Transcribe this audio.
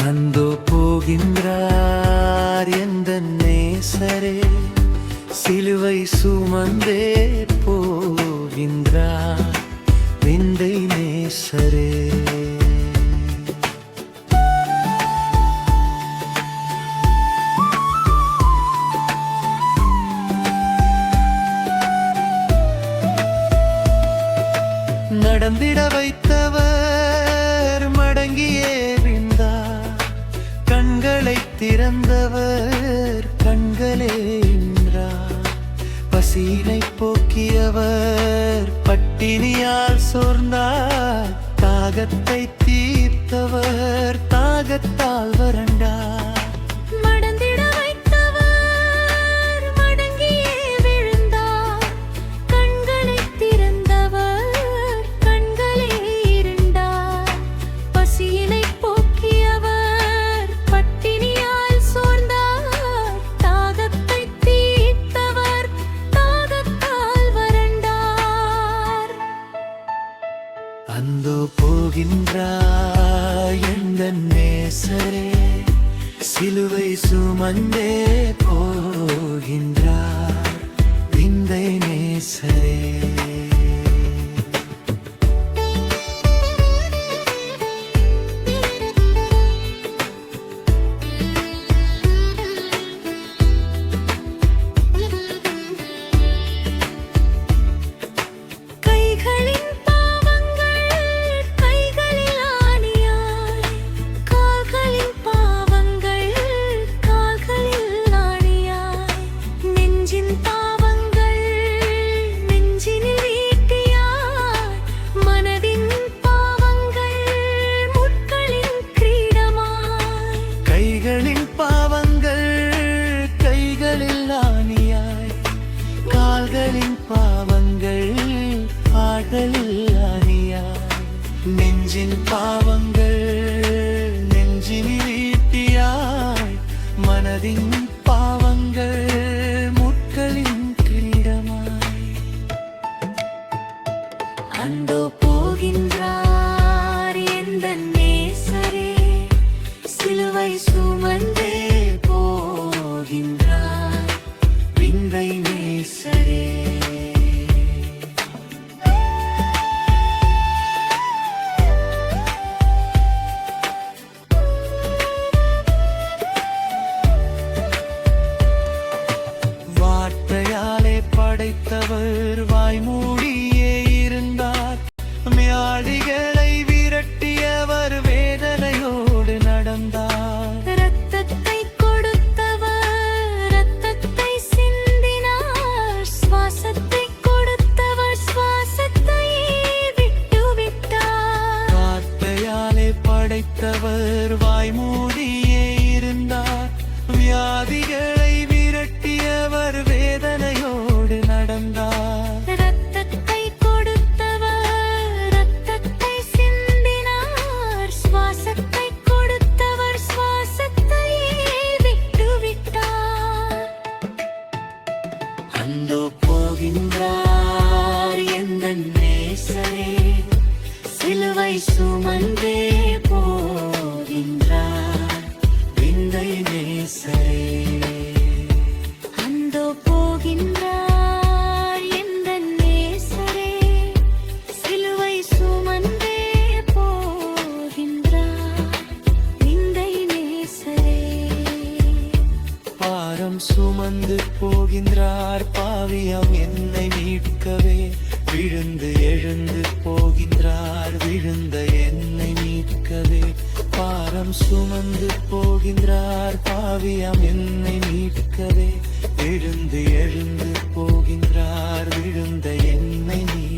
அந்தோ போகின்றார் எந்த நேசரே, சிலுவை சுமந்தே போகின்றார் விந்தை நேசரே. நடந்திட வைத்தவர் மடங்கியே விழுந்தார், கண்களை திறந்தவர் கண்களே என்றார். பசியினை போக்கியவர் பட்டினியால் சோர்ந்தார், தாகத்தை தீர்த்தவர் தாகத்தால் வறண்டார். அந்தோ போகின்றார் எந்த நேசரே, சிலுவை சுமந்தே போகின்றார் விந்தை நேசரே. நெஞ்சின் பாவங்கள் நெஞ்சினில் ஈட்டியாய், மனதின் பாவங்கள் முட்களின் கிரீடமாய். அந்தோ போகின்றார் எந்த நேசரே, சிலுவை சுமந்தே போகின்றார் விந்தை நேசரே. படைத்தவர் வாய்மூடியே இருந்தார், வியாதிகளை விரட்டியவர் வேதனையோடு நடந்தார். இரத்தத்தை கொடுத்தவர் இரத்தத்தை சிந்தினார், சுவாசத்தை கொடுத்தவர் சுவாசத்தை விட்டுவிட்டார். வார்த்தையாலே படைத்தவர் வாய்மூடியே இருந்தார், வியாதிகளை விரட்டியவர் வேதனையோடு நடந்தார். இரத்தத்தை கொடுத்தவர் இரத்தத்தை சிந்தினார், சுவாசத்தை கொடுத்தவர் சுவாசத்தை விட்டுவிட்டார். அந்தோ போகின்றார் எந்த நேசரே, சிலுவை சுமந்தே போகின்றார் விந்தை நேசரே. அந்தோ போகின்றார் எந்த நேசரே, சிலுவை சுமந்தே போகின்றார் விந்தை நேசரே. பாரம் சுமந்து போகின்றார் பாவியம் என்னை மீட்கவே, விழுந்து எழுந்து போகின்றார் விழுந்த என்னை மீட்கவே. பாரம் சுமந்து போகின்றார் பாவியம் என்னை மீட்கவே, விழுந்து எழுந்து போகின்றார் விழுந்த என்னை மீட்கவே.